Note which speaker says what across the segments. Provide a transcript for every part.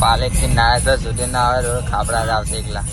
Speaker 1: પાલેથી ના સુધી ના આવે રોડ ખાબડા જ આવશે એકલા.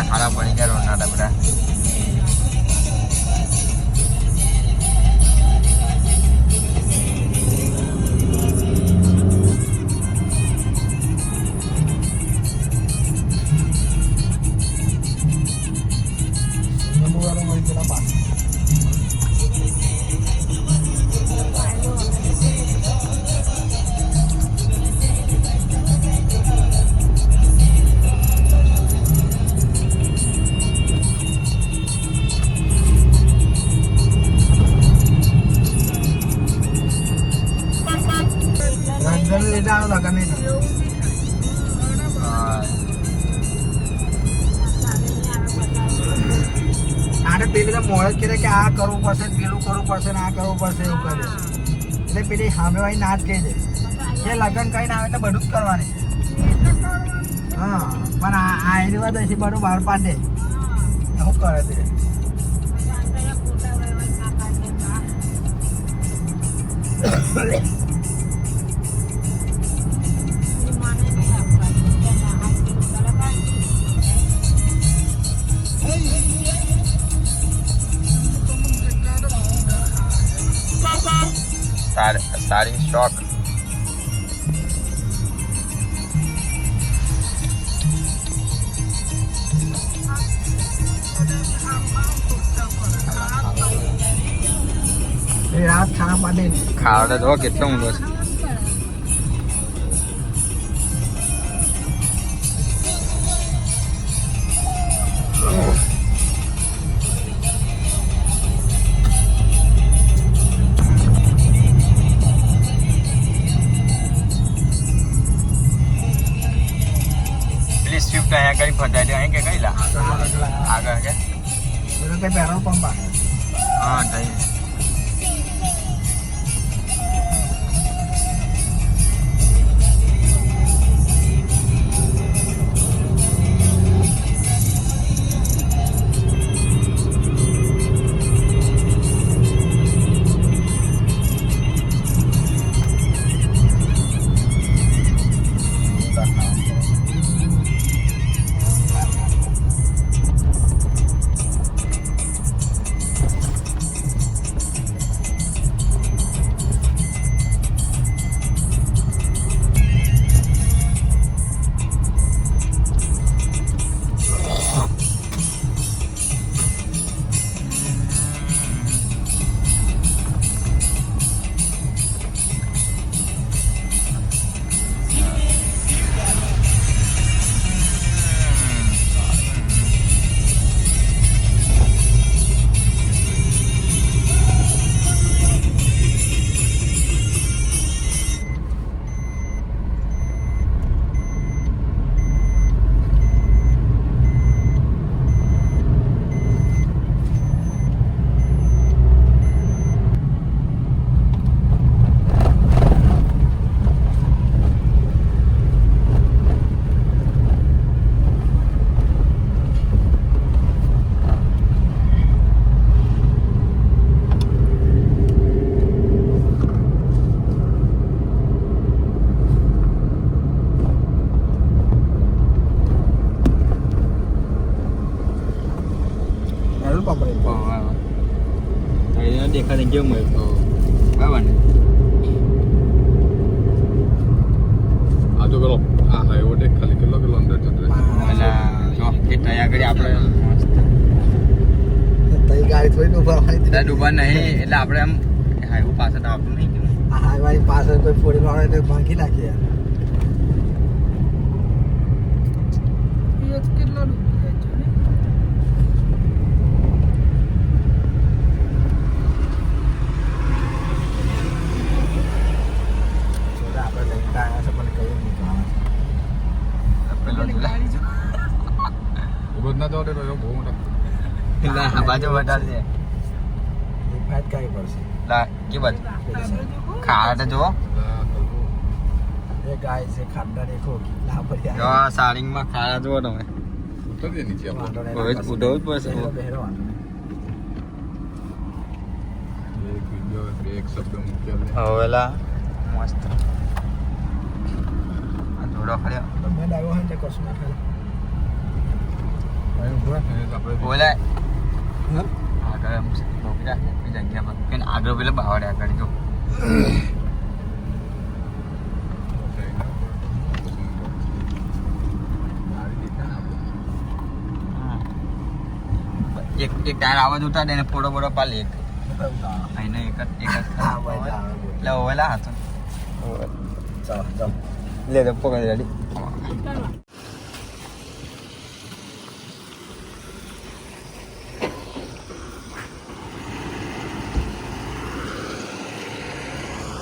Speaker 1: ખાડા પડી ગયા રોડના ડબડા. આને પેલી તો મોડે જ કે આ કરવું પડશે પેલું કરવું પડશે ને આ કરવું પડશે એવું કરે એટલે પેલી સામેવાળી ના જ કહી દે કે લગ્ન કરીને આવે એટલે બધું જ કરવાની. હા પણ આ એની વાત હશે બધું બહાર પાડે શું કરે તે. સારી સ્ટોક ખાવડે તો કેટલો ઊંડો છે. સ્વિફ્ટ અહીંયા કઈ ફટાડી અહીં કે કઈ લા આગળ કે પેટ્રોલ પંપ હા થઈ. ફૂલ પકડે
Speaker 2: દેખાડે કેવું મળ્યું બરાબર ને
Speaker 3: આ તો પેલો આ હાઈવો દેખ ખાલી કેટલો અંદર જતો
Speaker 2: પેલા જો એ ત્યાં આગળ આપણે
Speaker 1: તઈ ગાડી થોડી ડૂબાવાની
Speaker 2: ત્યાં ડૂબા નહીં એટલે આપણે એમ હાઈવો પાછળ આવતું નહીં
Speaker 1: આ હાઈવાની પાછળ કોઈ ફોડી મારે તો ભાંગી નાખે યાર
Speaker 4: કેટલો ડૂબી જાય છે ને
Speaker 1: આપણે લઈને આવ્યા છે પણ કઈ નહીં
Speaker 2: પેલો
Speaker 4: ગાડી જો
Speaker 3: રોજ ના જવા દે તો બહુ મોટા
Speaker 2: પેલા બાજુ બતાડજે
Speaker 1: એક ફાઇટ કાઈ પડશે
Speaker 2: લા કે બાજુ ખાટ જો
Speaker 1: એ ગાય છે ખાડા દેખો ના પડ્યા
Speaker 2: જો આ સાડીમાં ખાડા જુઓ તમે
Speaker 3: ઉતર દે નીચે આપણે
Speaker 2: હવે ઉડવું જ પડશે
Speaker 1: બહેરો વાંધો નહીં.
Speaker 3: એક વિડિયો એક શબ્દ મૂક્યા
Speaker 2: હવેલા મસ્ત આ જોડો ખડ્યો
Speaker 1: તમે ડાયો હોય ને કશું ના ખાય
Speaker 3: આપણે
Speaker 2: બોલાય આગળ એમ રોકી રાખે એ જગ્યા પર કે આગળ પેલા બાવડે આગળ જો એક એક ટાયર આવાજ ઉઠા દે ને ફોટો બોડો પાલી એક અહીં એક જ
Speaker 1: હા ભાઈ જા
Speaker 2: એટલે ઓવેલા હતો
Speaker 1: ચાલો ચાલો
Speaker 2: લે તો પકડી રેડી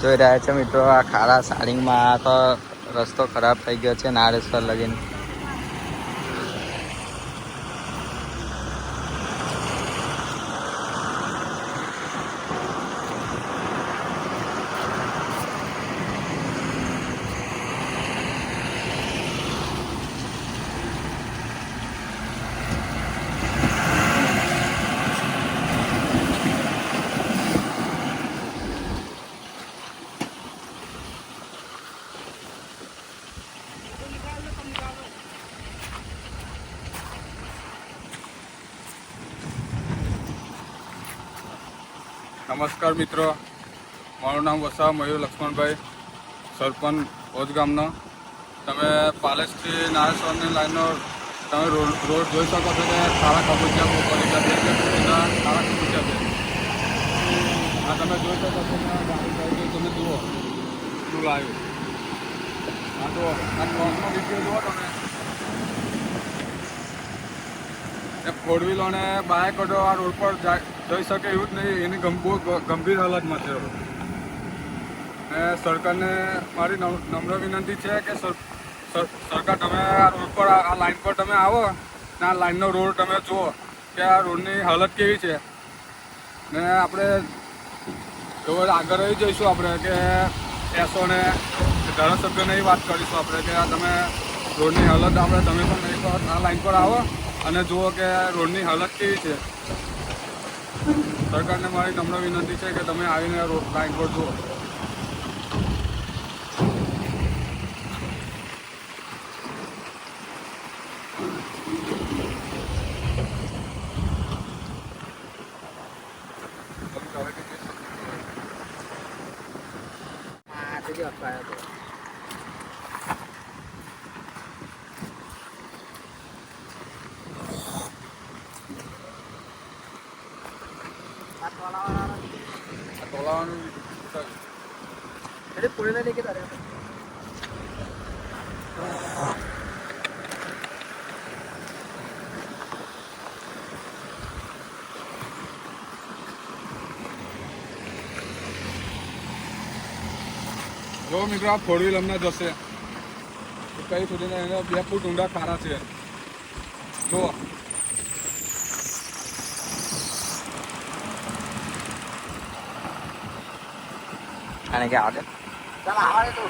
Speaker 2: જોઈ રહ્યા છે મિત્રો આ ખારા સાડીમાં આ તો રસ્તો ખરાબ થઈ ગયો છે નારેશ્વર લગીને
Speaker 3: નમસ્કાર મિત્રો, મારું નામ વસા મયુર લક્ષ્મણભાઈ, સરપંચ ઓજ ગામનો. તમે પાલેસથી નારેશ્વરની લાઈનનો તમે રોડ જોઈ શકો છો કે સારા કબૂચિયા બહુ પડી ગયા છે એટલે બધા સારા કબૂચિયા છે. આ તમે જોઈ શકો છો કે ગાડી ગાડી તમે જુઓ શું લાવ્યું. આ જુઓ આ ટ્રકનો વિડીયો જુઓ તમે. એ ફોર વ્હીલ અને બાઇક આ રોડ પર જઈ શકે એવું જ નહીં, એની બહુ ગંભીર હાલતમાં છે. ને સરકારને મારી નમ્ર વિનંતી છે કે સરકાર તમે આ રોડ પર આ લાઈન પર તમે આવો ને આ લાઈનનો રોડ તમે જુઓ કે આ રોડની હાલત કેવી છે. ને આપણે જો આગળ રહી જઈશું આપણે કે એસોને ધારાસભ્યને વાત કરીશું આપણે કે આ તમે રોડની હાલત આપણે તમે પણ એકવાર આ લાઈન પર આવો અને જુઓ કે રોડની હાલત કેવી છે. સરકારને મારી નમ્ર વિનંતી છે કે તમે આવીને રોડ લાઈન પર જુઓ.
Speaker 1: पुढे लेके जा रहे हैं.
Speaker 3: જો મિત્રો આ ફોર વ્હીલ હમણાં જશે કઈ સુધી એના 2 ફૂટ ઊંડા ખારા છે. જો
Speaker 2: આને કે આવે
Speaker 1: चल आवाज तो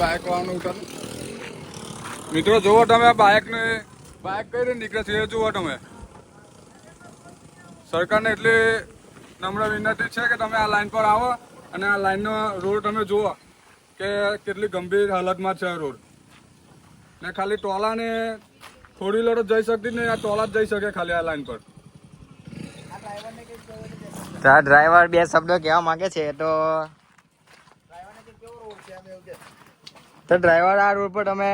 Speaker 3: બાઇક વાળાનું ઉતાર. મિત્રો જુઓ તમે આ બાઇક કઈ રીતે નીકળે છે એ જુઓ તમે. સરકારને એટલી નમ્ર વિનંતી છે કે તમે આ લાઈન પર આવો અને આ લાઈનનો રોડ તમે જુઓ કે કેટલી ગંભીર હાલતમાં છે આ રોડ. ને ખાલી ટોલા ને ફોર વ્હીલર જ જઈ શકતી નહીં, આ ટોલા જ જઈ શકે ખાલી આ લાઈન પર.
Speaker 2: તો આ ડ્રાઈવર બે શબ્દો કહેવા માંગે છે તો ડ્રાઈવર આ રોડ પર તમે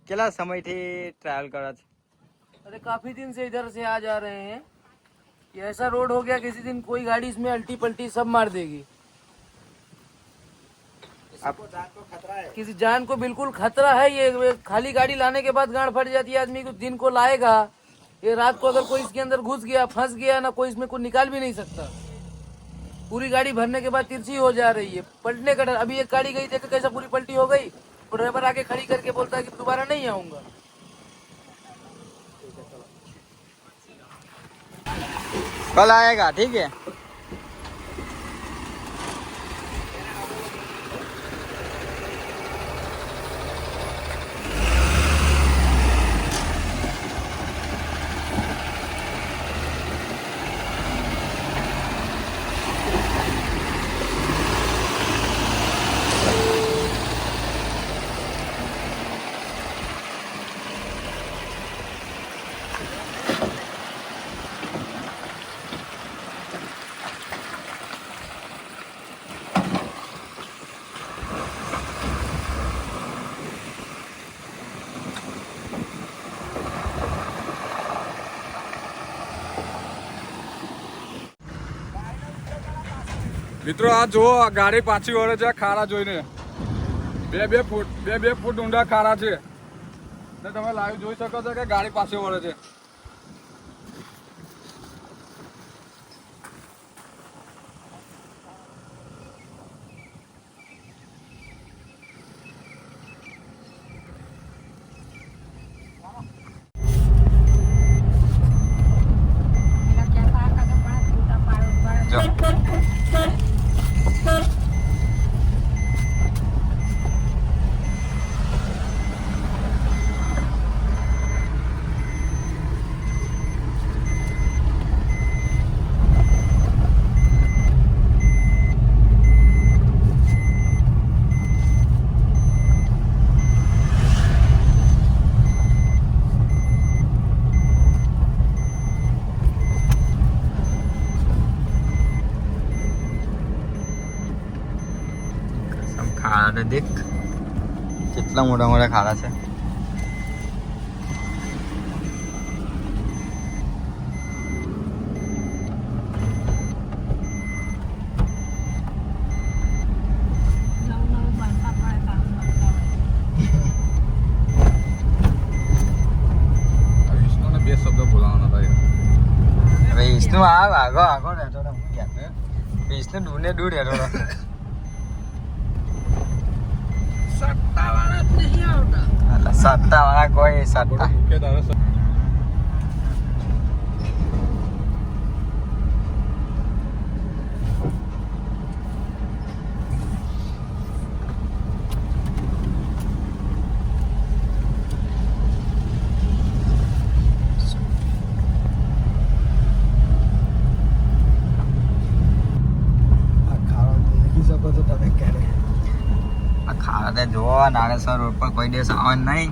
Speaker 2: કેટલા સમયથી ટ્રાવેલ કરો છો?
Speaker 4: अरे काफी दिन से इधर से आ जा रहे हैं कि ऐसा रोड हो गया किसी दिन कोई गाड़ी इसमें अल्टी पल्टी सब मार देगी. किसी जान को बिल्कुल खतरा है. ये खाली गाड़ी लाने के बाद गांड फट जाती है आदमी को. दिन को लाएगा ये रात को अगर कोई इसके अंदर घुस गया फंस गया ना कोई इसमें कोई निकाल भी नहीं सकता. पूरी गाड़ी भरने के बाद तिरछी हो जा रही है. पलटने का डर. अभी एक गाड़ी गई देखो कैसा पूरी पलटी हो गई. ड्राइवर आके खड़ी करके बोलता है कि दोबारा नहीं आऊंगा.
Speaker 2: कल आएगा ठीक है.
Speaker 3: મિત્રો આ જુઓ ગાડી પાછી વળે છે ખાડા જોઈને. બે ફૂટ ઊંડા ખાડા છે ને તમે લાઈવ જોઈ શકો છો કે ગાડી પાછી વળે છે.
Speaker 2: ખાડા દેખ કેટલા મોટા મોટા ખાડા છે.
Speaker 3: વિષ્ણુને બે શબ્દ બોલાવવાના હતા યાર.
Speaker 2: હવે વિષ્ણુ આગો રહેતો વિષ્ણુ દૂર ને દૂર રહેતો. સત્તા વાળા કોઈ સત્તા
Speaker 3: કે તારે
Speaker 2: ખાડા જોવો નારેશ્વર રોડ પર કોઈ દિવસ આવવાનું નહીં.